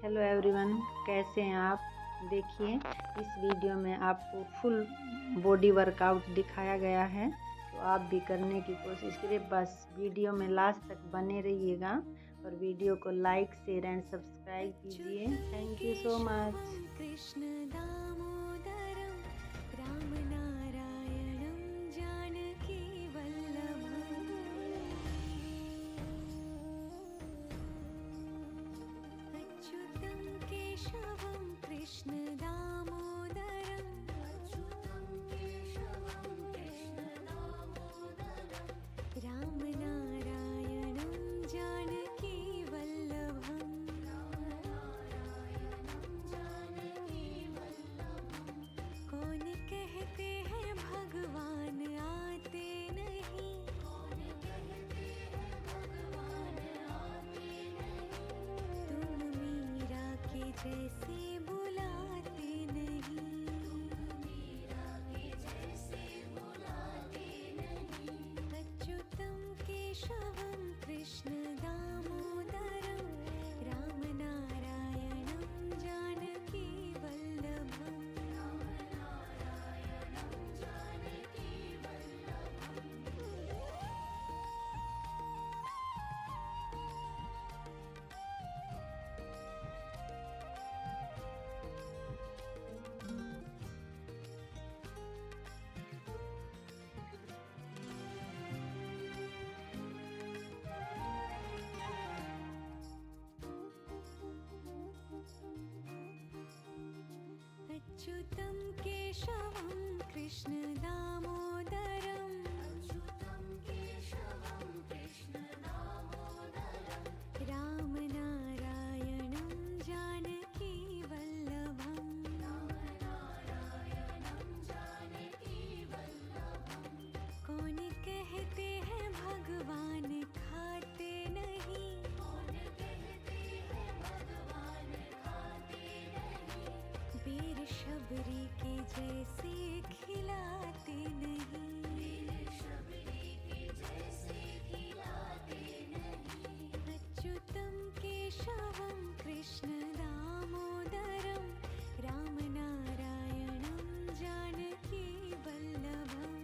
Hello everyone, कैसे हैं आप। देखिए, इस वीडियो में आपको फुल बॉडी वर्कआउट दिखाया गया है, तो आप भी करने की कोशिश करिए। बस वीडियो में लास्ट तक बने रहिएगा और वीडियो को लाइक शेयर एंड सब्सक्राइब कीजिए। Thank you so much. Krishna Damodaram Ram Narayanam Janaki वल्लभम् अच्युतं केशवं कृष्ण दामोदरं राम नारायणं जानकी वल्लभम् कौन कहते हैं भगवान आते नहीं, तुम मीरा के जैसे बुलाते नहीं, अच्युतं केशवं कृष्ण दामोदरं राम नारायणं जानकी वल्लभम् अच्युतं केशवं कृष्ण दामोदरं राम नारायणं जानकी वल्लभम् कौन कहते हैं भगवान खाते नहीं, बेर शबरी के जैसे खिलाते नहीं, अच्युतं केशवं कृष्ण दामोदरं राम नारायणं जानकी वल्लभम्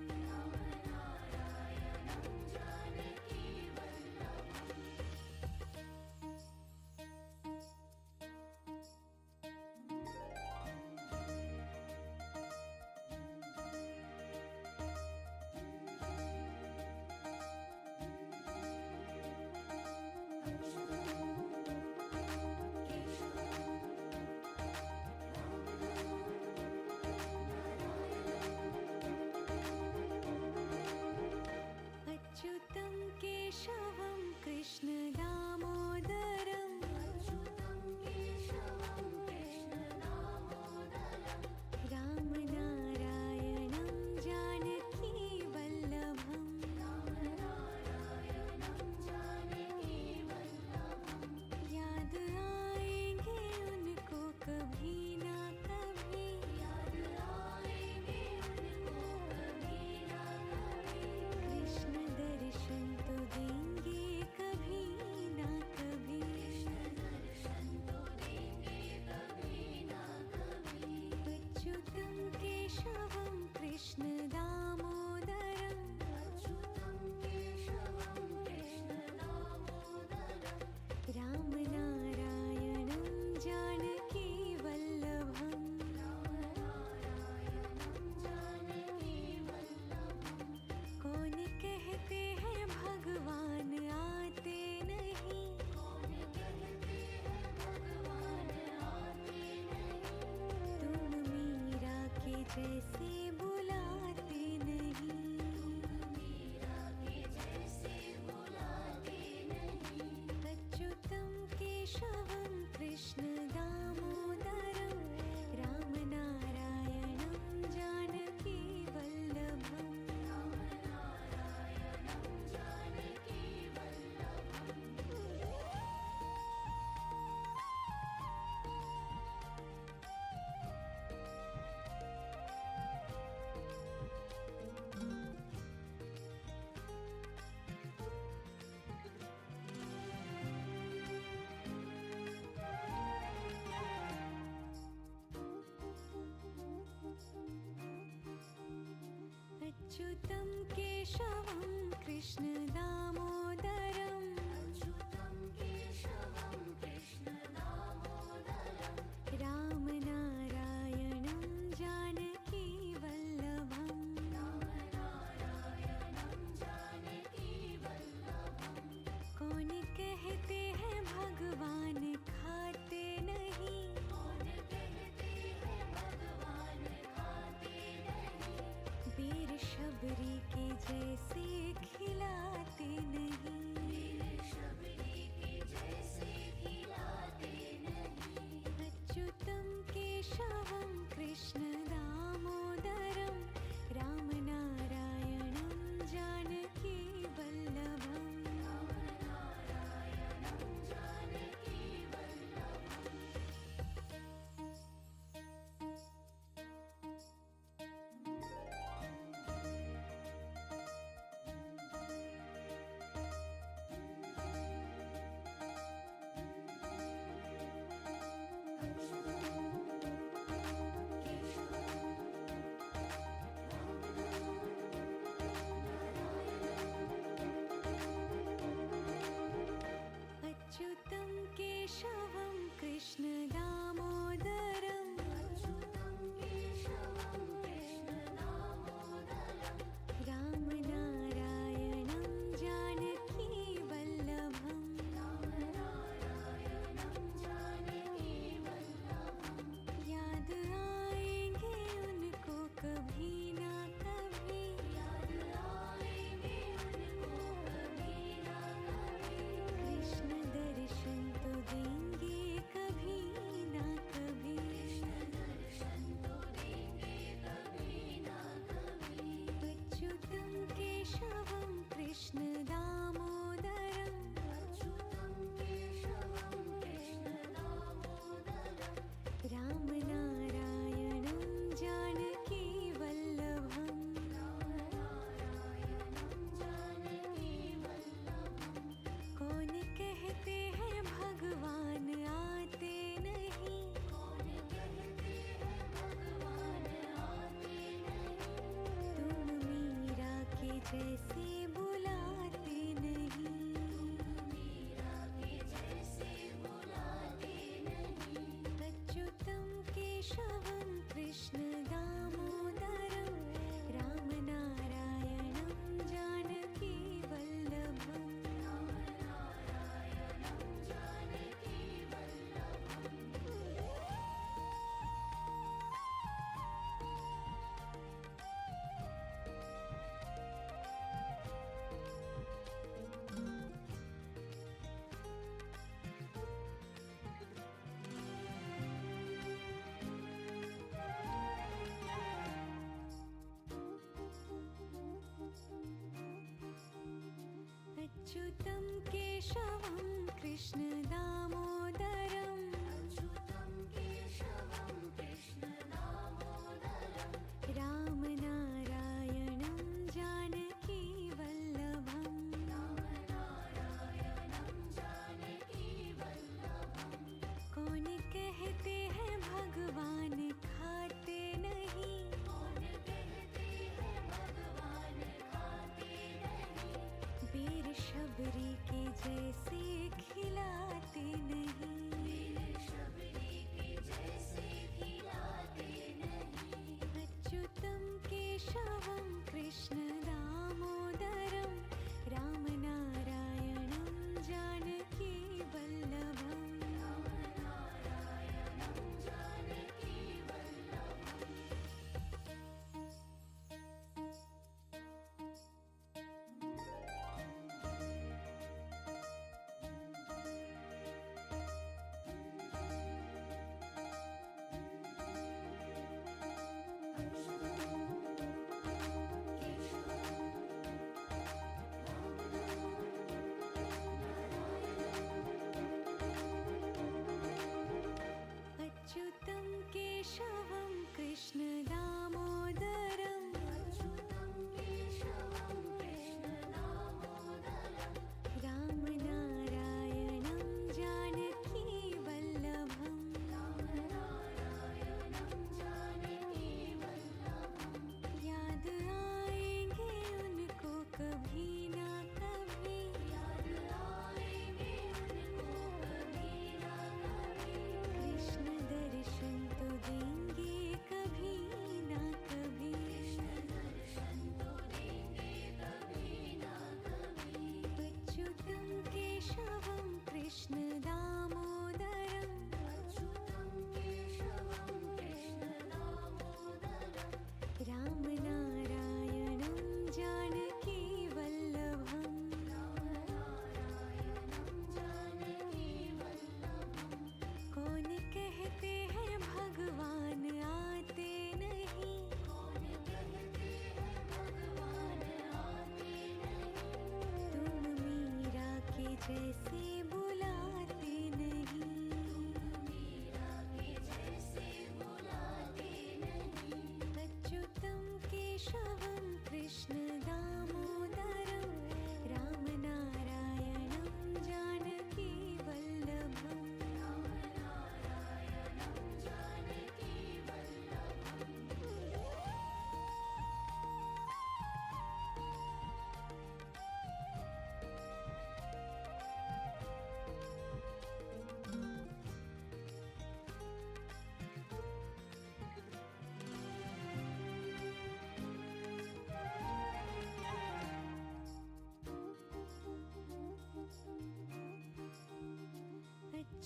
अच्युतं केशवं कृष्ण दामोदरं राम नारायणं जानकी वल्लभम् याद आएंगे उनको कभी ना कभी, कृष्ण दर्शन तो देंगे कभी ना कभी, अच्युतं केशवं कृष्ण दामोदरं राम नारायणं जानकी वल्लभम् कौन कहते हैं भगवान आते नहीं, तुम मीरा के जैसे बुलाते नहीं, अच्युतं केशवं कृष्ण दामोदरं राम नारायणं जानकी वल्लभम् अच्युतं केशवं कृष्ण दामोदरं रामनारायणं जानकी वल्लभम् कौन कहते हैं भगवान खाते नहीं वीर शबरी के जैसे खिलाते नहीं अच्युतं केशवं कृष्ण दामोदरं रामनारायणं जानकी वल्लभम् अच्युतं केशवं कृष्ण दामोदरं रामनारायणं जानकी वल्लभम् याद आएंगे उनको कभी ना कभी कृष्ण दर्शन तो देंगे कभी ना कभी अच्युतं केशवं कृष्ण दामोदरं रामनारायणं जानकी वल्लभम् कौन कहते हैं भगवान आते नहीं तुम मीरा के जैसे बुलाते नहीं अच्युतं केशवं कृष्ण दामोदरं रामनारायणं जानकी वल्लभम् अच्युतं केशवं कृष्ण दामोदरं रामनारायणं जानकी वल्लभम् कौन कहते हैं भगवान खाते नहीं वीर शबरी के जैसे खिलाते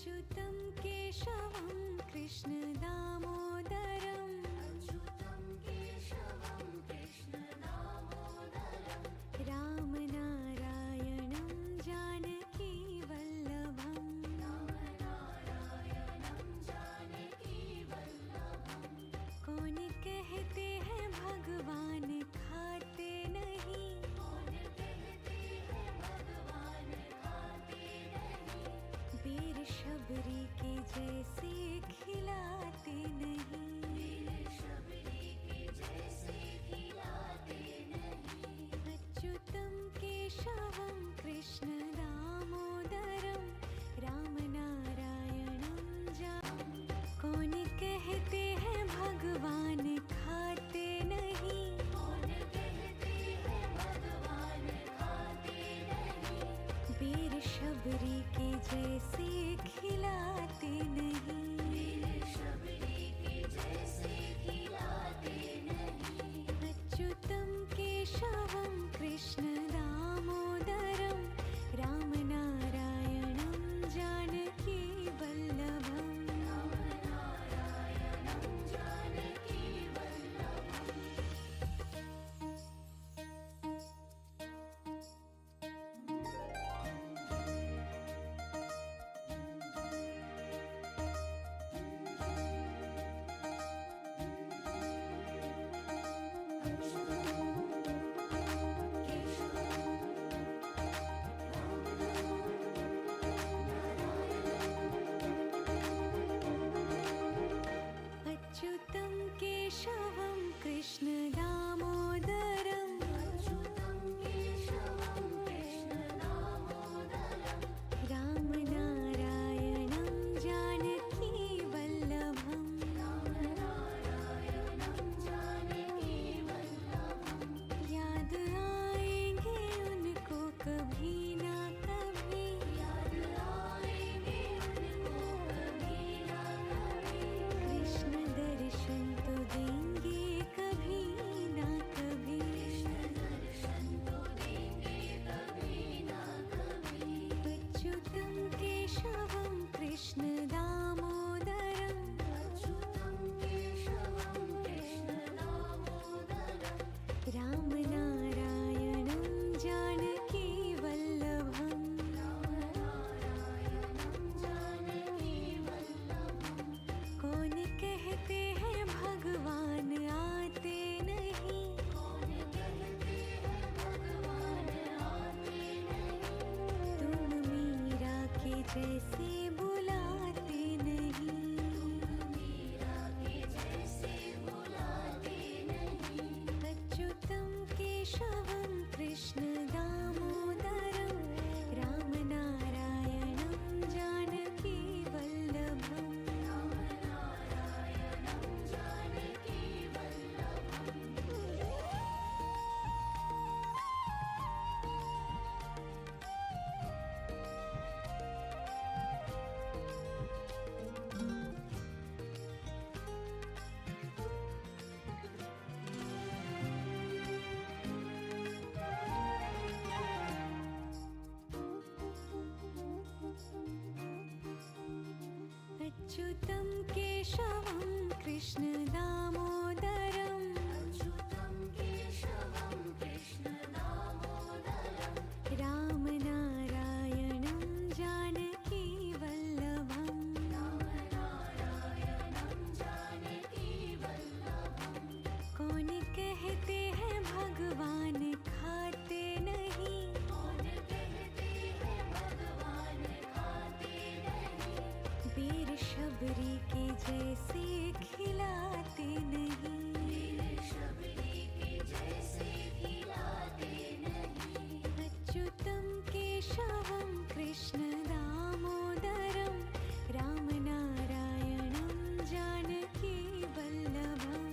अच्युतं केशवं कृष्ण दामोदरम् रामनारायणं जानकी वल्लभम् कौन कहते हैं भगवान खाते नहीं वीर शबरी के जैसे खिलाते नहीं अच्युतं केशवं कृष्ण दामोदरं रामनारायणं कौन कहते हैं भगवान खाते नहीं वीर शबरी के जैसे खिलाते नहीं अच्युतं केशवं कृष्ण दामोदरं रामनारायणं जानकी वल्लभम् अच्युतं केशवं कृष्ण दामोदरं रामनारायणं जानकी वल्लभम् याद आएंगे उनको कभी ना कभी कृष्ण दर्शन तो देंगे कभी ना कभी अच्युतं केशवं कृष्ण दामोदरं रामनारायणं जानकी वल्लभम् कौन कहते हैं भगवान आते नहीं तुम मीरा के जैसे बुलाते नहीं अच्युतं केशवं कृष्ण दामोदरं रामनारायणं जानकी वल्लभम् अच्युतं केशवं कृष्ण दामोदरं रामनारायणं जानकी वल्लभम् कौन कहते हैं भगवान खाते नहीं वीर शबरी के जैसे खिलाते नहीं अच्युतं केशवं कृष्ण दामोदरं रामनारायणं जानकी वल्लभम्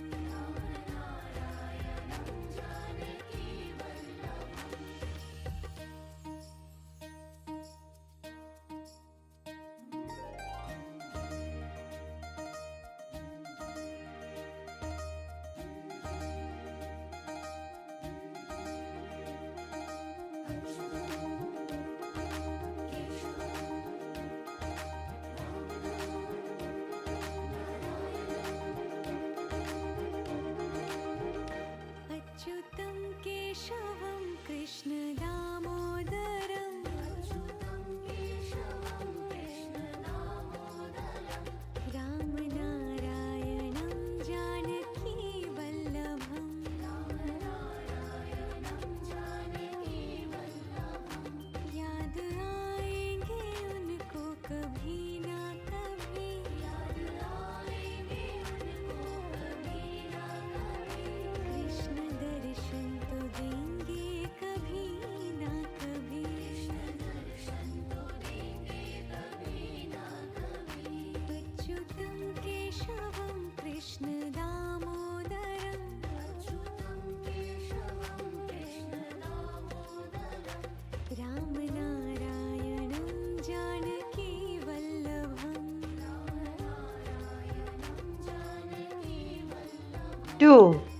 2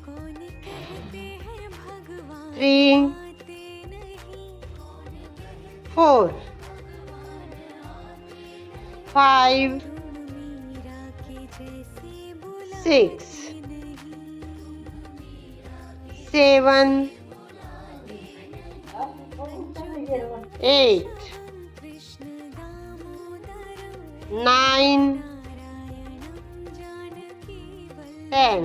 कौन कहते हैं भगवान 3 आते नहीं 4 5 तुम मीरा के जैसे 6 नहीं 7 8 कृष्ण दामोदरम 9 नारायणं जानकी 10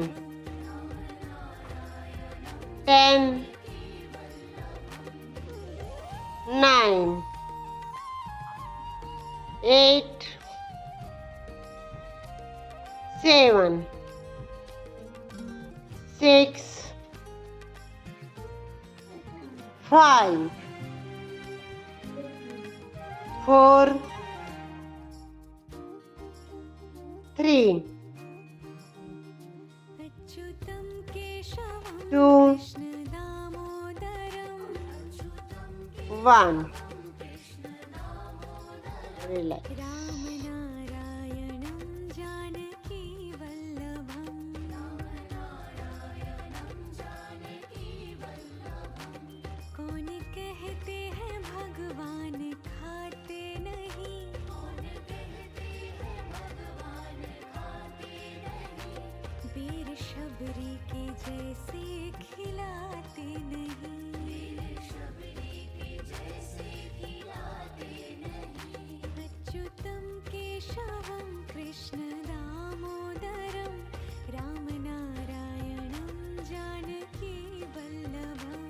10 9 8 7 6 5 4 3 अच्युतं केशवं 2 कृष्ण दामोदरं 1 relax राम नारायणं जानकी वल्लभं कौन कहते हैं भगवान खाते नहीं वीर शबरी के जैसे खिलाते नहीं अच्युतं केशवं कृष्ण दामोदरं राम नारायणं जानकी वल्लभम्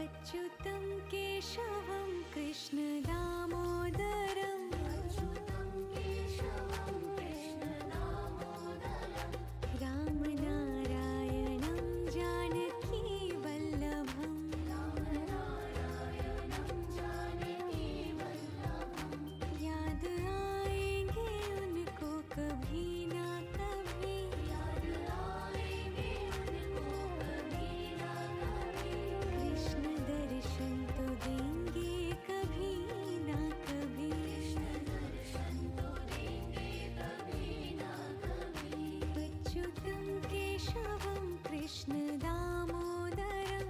अच्युतं केशवं कृष्ण दामोदरं राम नारायणं जानकी वल्लभम् याद आएंगे उनको कभी ना कभी कृष्ण दर्शन तो देंगे कभी ना कभी अच्युतं केशवं कृष्ण दामोदरं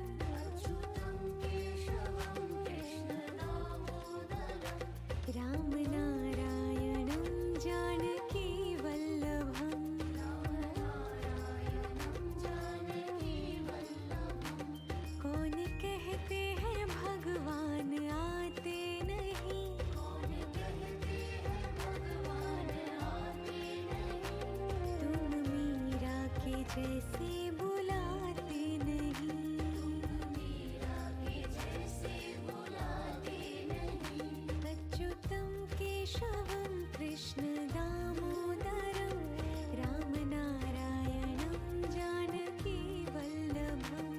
राम नारायणं जानकी वल्लभम् कौन कहते हैं भगवान आते नहीं तुम मीरा के जैसे बुलाते नहीं अच्युतं केशवं कृष्ण दामोदरं राम नारायणं जानकी वल्लभम्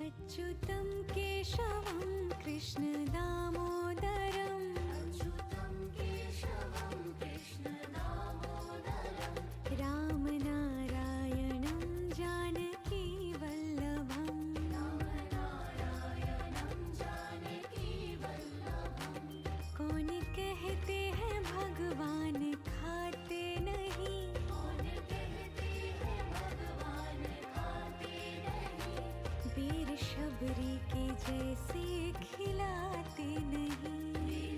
अच्युतं केशवं कृष्ण दामोदरं राम नारायणं जानकी वल्लभम् कौन कहते हैं भगवान खाते नहीं वीर शबरी के जैसे खिलाते नहीं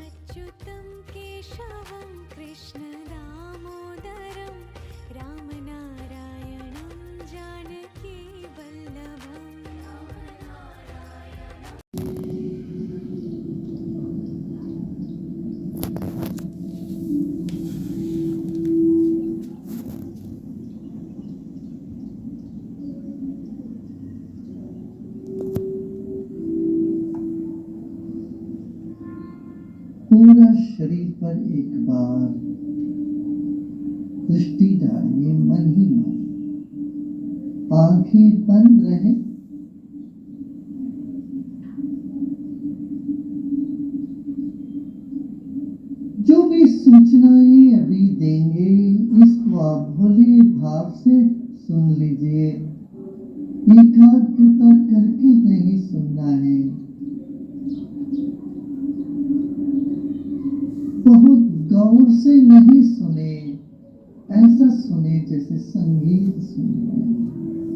अच्युतं केशवं कृष्ण पूरा शरीर पर एक बार दृष्टि डालिए, मन ही मन। आंखें बंद रहे। जो भी सूचनाएं अभी देंगे इसको आप भोले भाव से सुन लीजिए। एकाग्रता करके नहीं सुनना है, बहुत गौर से नहीं सुने, ऐसा सुने जैसे संगीत सुन रहे हैं।